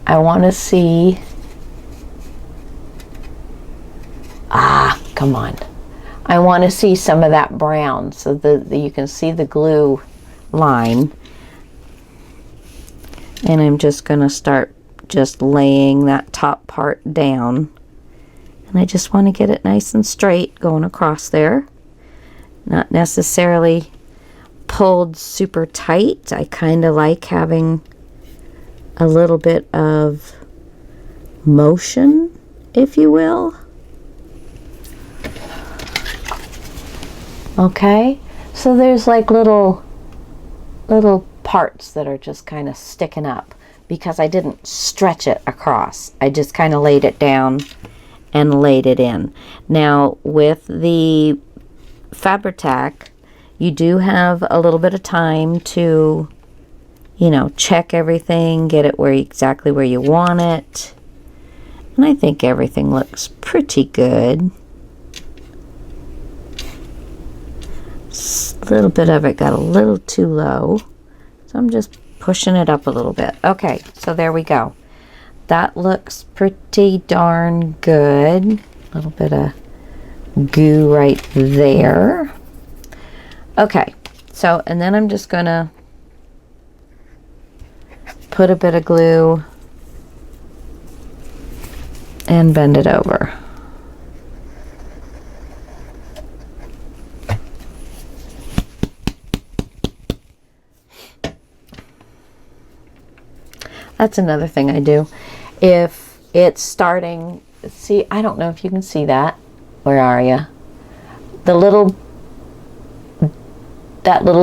I want to see, come on. I want to see some of that brown so that you can see the glue line. And I'm just going to start just laying that top part down. And I just want to get it nice and straight going across there. Not necessarily pulled super tight. I kind of like having a little bit of motion, if you will. Okay, so there's like little parts that are just kind of sticking up because I didn't stretch it across. I just kind of laid it down and laid it in. Now with the Fabri-Tac, you do have a little bit of time to, you know, check everything, get it exactly where you want it. And I think everything looks pretty good. A little bit of it got a little too low, so I'm just pushing it up a little bit. Okay, so there we go. That looks pretty darn good. A little bit of goo right there. Okay, so, and then I'm just gonna put a bit of glue and bend it over. That's another thing I do. If it's starting, see, I don't know if you can see that. Where are you? That little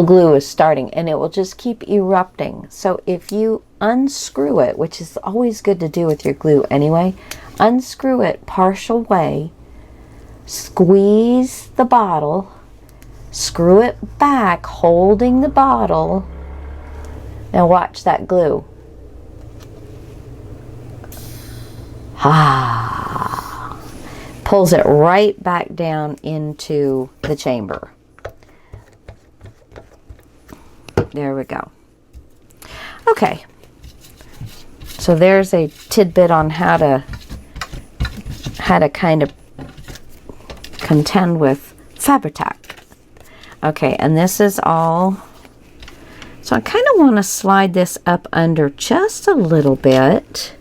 glue is starting and it will just keep erupting. So if you unscrew it, which is always good to do with your glue anyway, unscrew it partial way, squeeze the bottle, screw it back, holding the bottle. Now watch that glue. Pulls it right back down into the chamber. There we go. Okay, so there's a tidbit on how to kind of contend with Fabri-Tac. Okay, and this is all. So I kind of want to slide this up under just a little bit.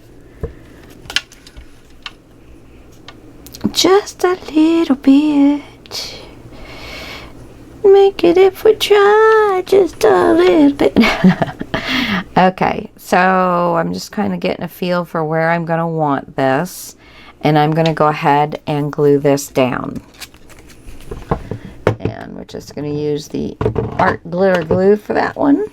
Just a little bit. Make it if we try just a little bit. Okay, so I'm just kind of getting a feel for where I'm going to want this. And I'm going to go ahead and glue this down. And we're just going to use the art glitter glue for that one.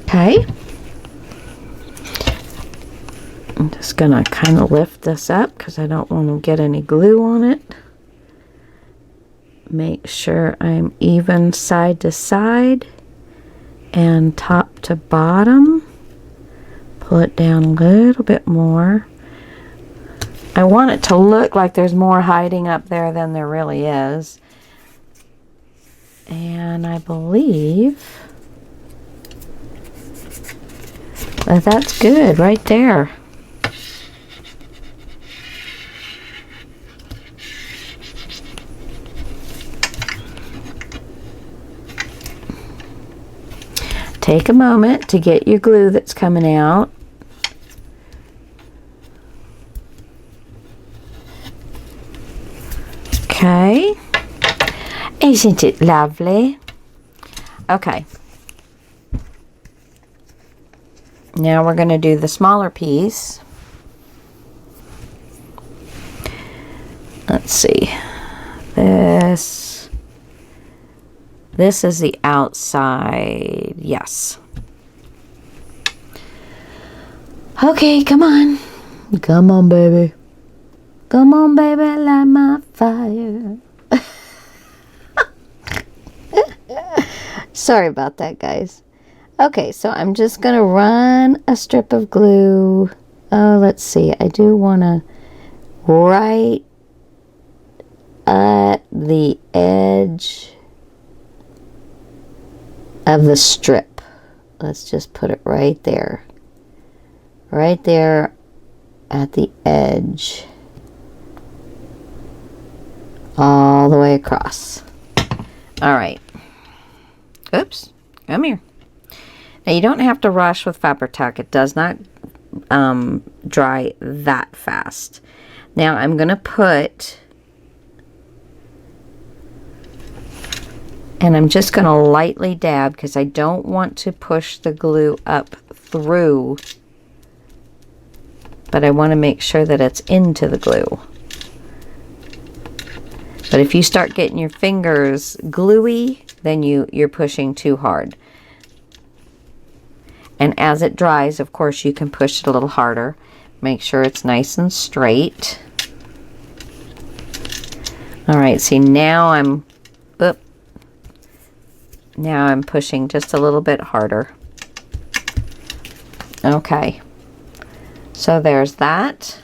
Okay, I'm just going to kind of lift this up because I don't want to get any glue on it. Make sure I'm even side to side and top to bottom. Pull it down a little bit more. I want it to look like there's more hiding up there than there really is. And I believe that's good right there. Take a moment to get your glue that's coming out. Okay. Isn't it lovely? Okay. Now we're going to do the smaller piece. Let's see. This. This is the outside. Yes. Okay, come on. Come on, baby. Come on, baby, light my fire. Sorry about that, guys. Okay, so I'm just going to run a strip of glue. Oh, let's see. I do want to right at the edge of the strip. Let's just put it right there. Right there at the edge. All the way across. All right. Oops. Come here. Now, you don't have to rush with Fabri-Tac. It does not dry that fast. Now, I'm going to put, and I'm just going to lightly dab because I don't want to push the glue up through, but I want to make sure that it's into the glue. But if you start getting your fingers gluey, then you're pushing too hard. And as it dries, of course, you can push it a little harder. Make sure it's nice and straight. All right, see, now I'm pushing just a little bit harder. Okay. So there's that.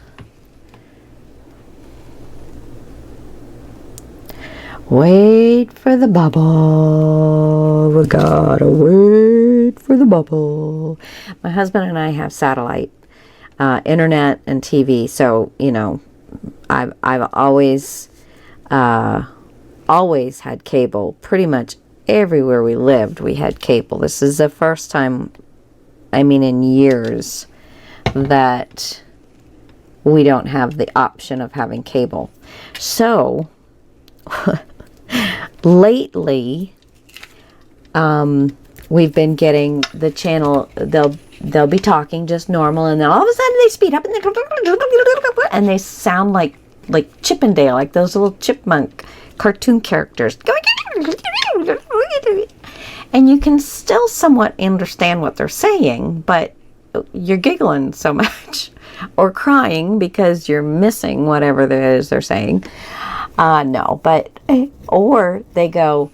Wait for the bubble. We gotta wait for the bubble. My husband and I have satellite internet and TV, so you know, I've always had cable. Pretty much everywhere we lived, we had cable. This is the first time, I mean, in years, that we don't have the option of having cable. So lately, we've been getting the channel. They'll be talking just normal, and then all of a sudden they speed up and they sound like Chippendale, like those little chipmunk cartoon characters. And you can still somewhat understand what they're saying, but you're giggling so much or crying because you're missing whatever it is they're saying. No, but, or they go,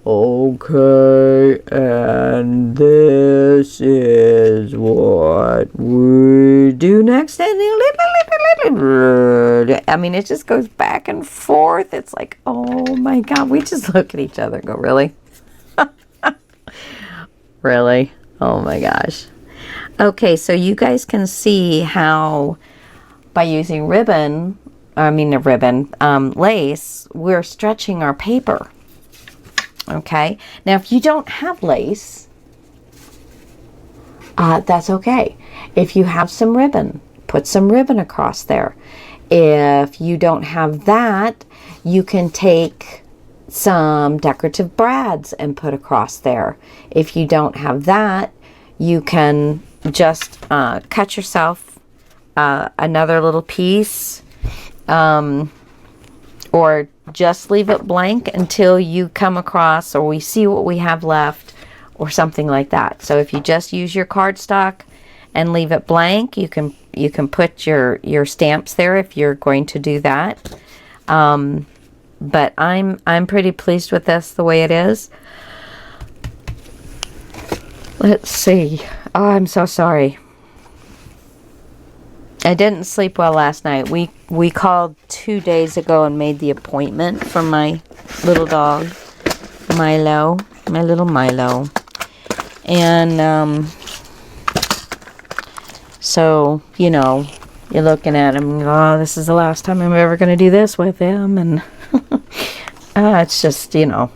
okay, and this is what we do next. I mean, it just goes back and forth. It's like, oh my God, we just look at each other and go, really? Really? Oh my gosh. Okay, so you guys can see how by using lace, we're stretching our paper. Okay, now if you don't have lace, that's okay. If you have some ribbon, put some ribbon across there. If you don't have that, you can take some decorative brads and put across there. If you don't have that, you can just cut yourself another little piece, or just leave it blank until you come across, or we see what we have left, or something like that. So if you just use your cardstock and leave it blank, you can put your stamps there if you're going to do that. But I'm pretty pleased with this the way it is. Let's see. Oh, I'm so sorry. I didn't sleep well last night. We called 2 days ago and made the appointment for my little dog, Milo, my little Milo. And so, you know, you're looking at him, oh, this is the last time I'm ever going to do this with him. And it's just, you know,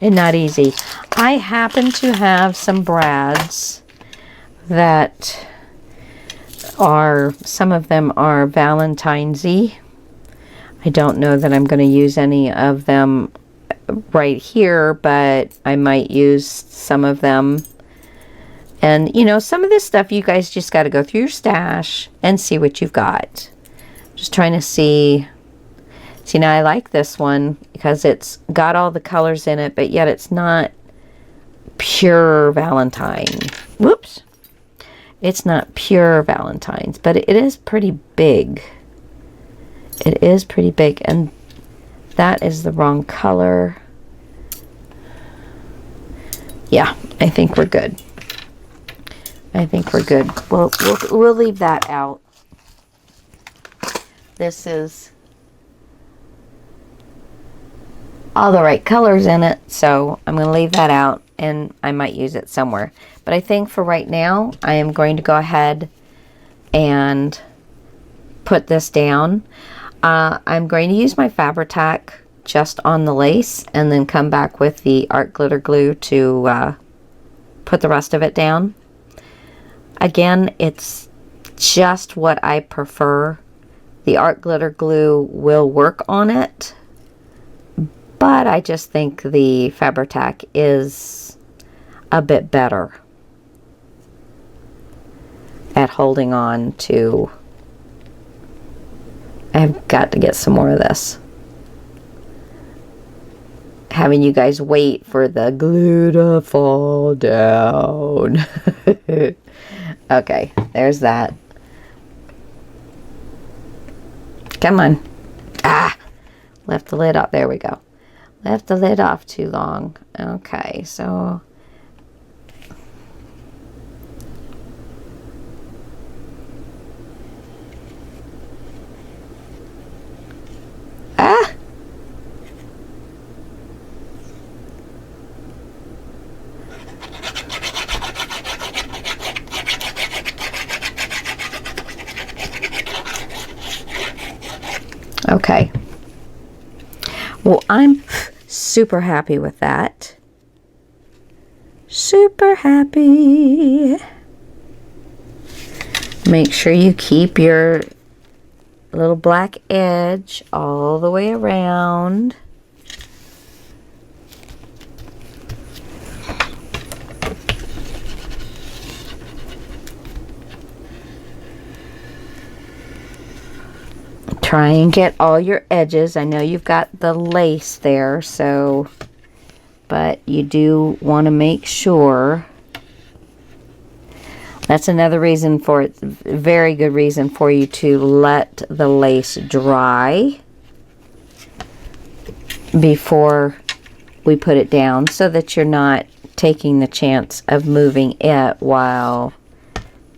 it's not easy. I happen to have some brads that are, some of them are Valentine's-y. I don't know that I'm going to use any of them right here, but I might use some of them. And, you know, some of this stuff, you guys just got to go through your stash and see what you've got. Just trying to see See, now I like this one because it's got all the colors in it, but yet it's not pure Valentine. Whoops. It's not pure Valentine's, but it is pretty big. It is pretty big, and that is the wrong color. Yeah, I think we're good. I think we're good. We'll leave that out. This is all the right colors in it, so I'm going to leave that out, and I might use it somewhere. But I think for right now, I am going to go ahead and put this down. I'm going to use my Fabri-Tac just on the lace, and then come back with the art glitter glue to put the rest of it down. Again, it's just what I prefer. The art glitter glue will work on it, but I just think the Fabri-Tac is a bit better at holding on to. I've got to get some more of this. Having you guys wait for the glue to fall down. Okay, there's that. Come on. Ah! Left the lid off. There we go. Left the lid off too long. Okay, so... Ah! Okay. Well, I'm super happy with that. Super happy. Make sure you keep your little black edge all the way around. Try and get all your edges. I know you've got the lace there, so, but you do want to make sure. That's another reason for it, very good reason for you to let the lace dry before we put it down, so that you're not taking the chance of moving it while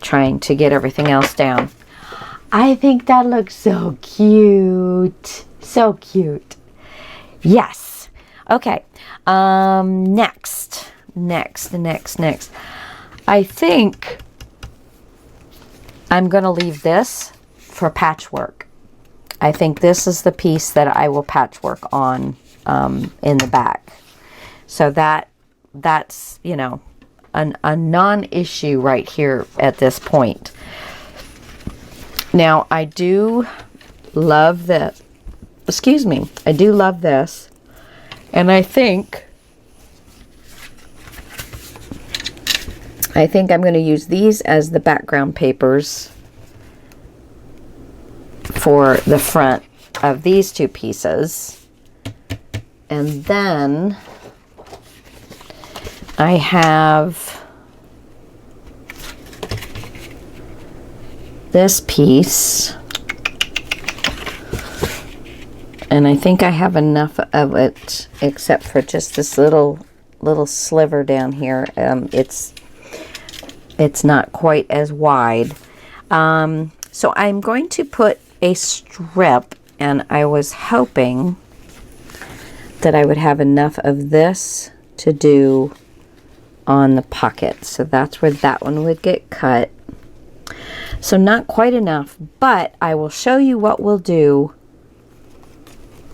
trying to get everything else down. I think that looks so cute. So cute. Yes. Okay. Next. I think I'm going to leave this for patchwork. I think this is the piece that I will patchwork on in the back. So that's, you know, a non-issue right here at this point. Now, I do love this. Excuse me. I do love this. And I think I'm going to use these as the background papers for the front of these two pieces. And then I have this piece, and I think I have enough of it, except for just this little sliver down here. It's not quite as wide, so I'm going to put a strip, and I was hoping that I would have enough of this to do on the pocket, so that's where that one would get cut. So not quite enough, but I will show you what we'll do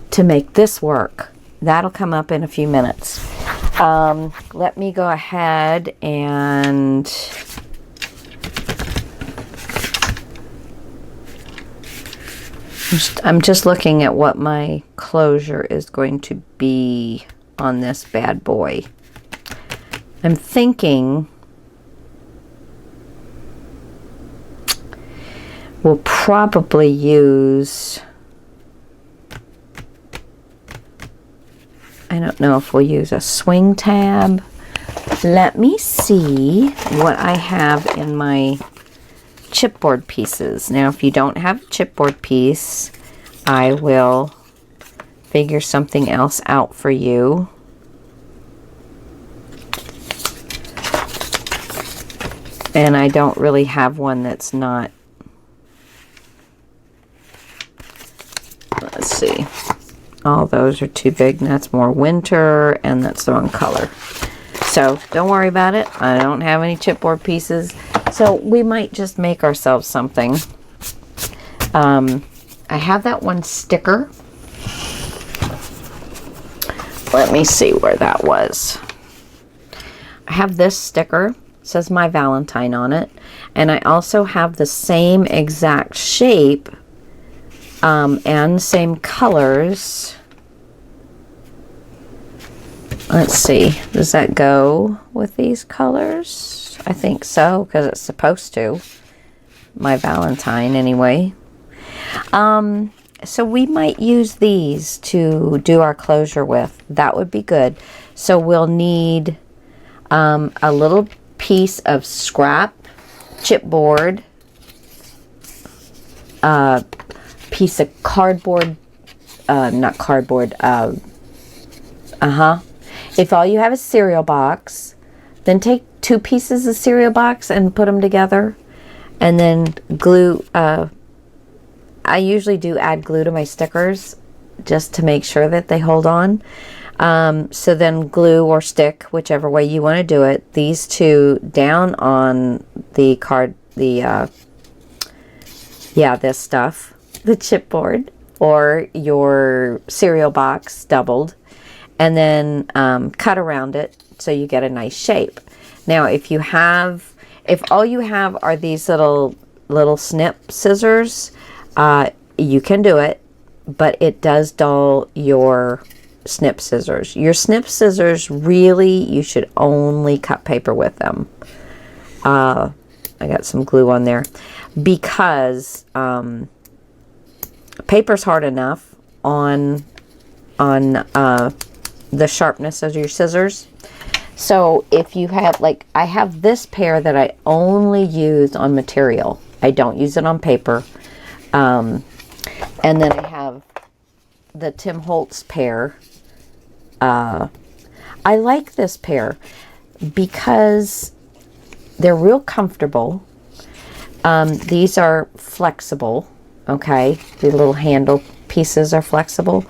to make this work. That'll come up in a few minutes. Let me go ahead and I'm just looking at what my closure is going to be on this bad boy. I'm thinking we'll probably use I don't know if we'll use a swing tab. Let me see what I have in my chipboard pieces. Now, if you don't have a chipboard piece, I will figure something else out for you. And I don't really have one that's not. Let's see. All those are too big, and that's more winter, and that's the wrong color. So don't worry about it. I don't have any chipboard pieces, so we might just make ourselves something. I have that one sticker. Let me see where that was. I have this sticker. It says My Valentine on it, and I also have the same exact shape and same colors. Let's see, does that go with these colors? I think so, because it's supposed to. My Valentine, anyway. So we might use these to do our closure with. That would be good. So we'll need a little piece of scrap chipboard, piece of cardboard, not cardboard, if all you have is cereal box, then take 2 pieces of cereal box and put them together, and then glue. I usually do add glue to my stickers just to make sure that they hold on. So then glue or stick, whichever way you want to do it, these 2 down on the card, this stuff, the chipboard or your cereal box doubled, and then cut around it so you get a nice shape. Now, if all you have are these little snip scissors, you can do it, but it does dull your snip scissors. Your snip scissors, really, you should only cut paper with them. I got some glue on there because paper's hard enough on the sharpness of your scissors. So if you have, like, I have this pair that I only use on material. I don't use it on paper. And then I have the Tim Holtz pair. I like this pair because they're real comfortable. These are flexible, okay? The little handle pieces are flexible,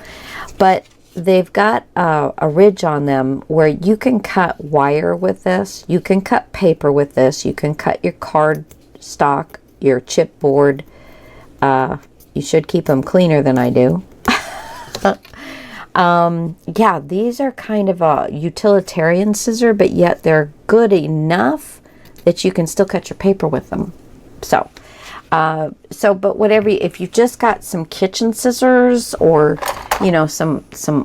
but they've got a ridge on them where you can cut wire with this, you can cut paper with this, you can cut your card stock, your chipboard. You should keep them cleaner than I do. Yeah, these are kind of a utilitarian scissor, but yet they're good enough that you can still cut your paper with them. But whatever, if you've just got some kitchen scissors or, you know, some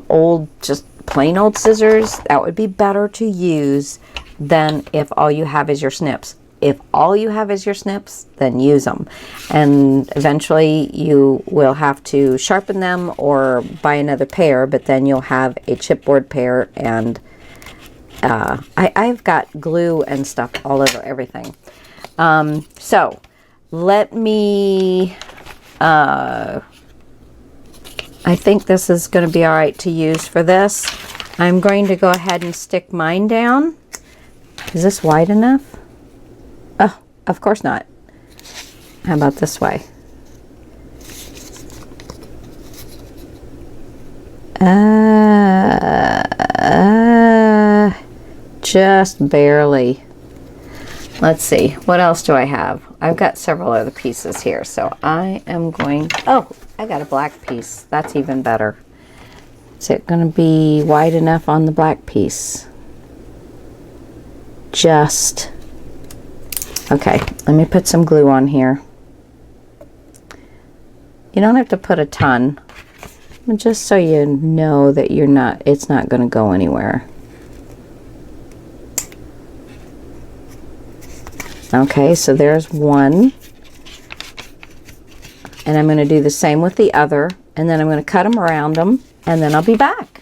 old, just plain old scissors, that would be better to use than if all you have is your snips. If all you have is your snips, then use them. And eventually you will have to sharpen them or buy another pair, but then you'll have a chipboard pair. And I've got glue and stuff all over everything. So let me, I think this is going to be all right to use for this. I'm going to go ahead and stick mine down. Is this wide enough? Oh, of course not. How about this way? Just barely. Let's see. What else do I have? I've got several other pieces here, so I am going... Oh, I got a black piece. That's even better. Is it going to be wide enough on the black piece? Just... Okay, let me put some glue on here. You don't have to put a ton, but just so you know that it's not going to go anywhere. Okay, so there's one. And I'm going to do the same with the other, and then I'm going to cut them around them, and then I'll be back.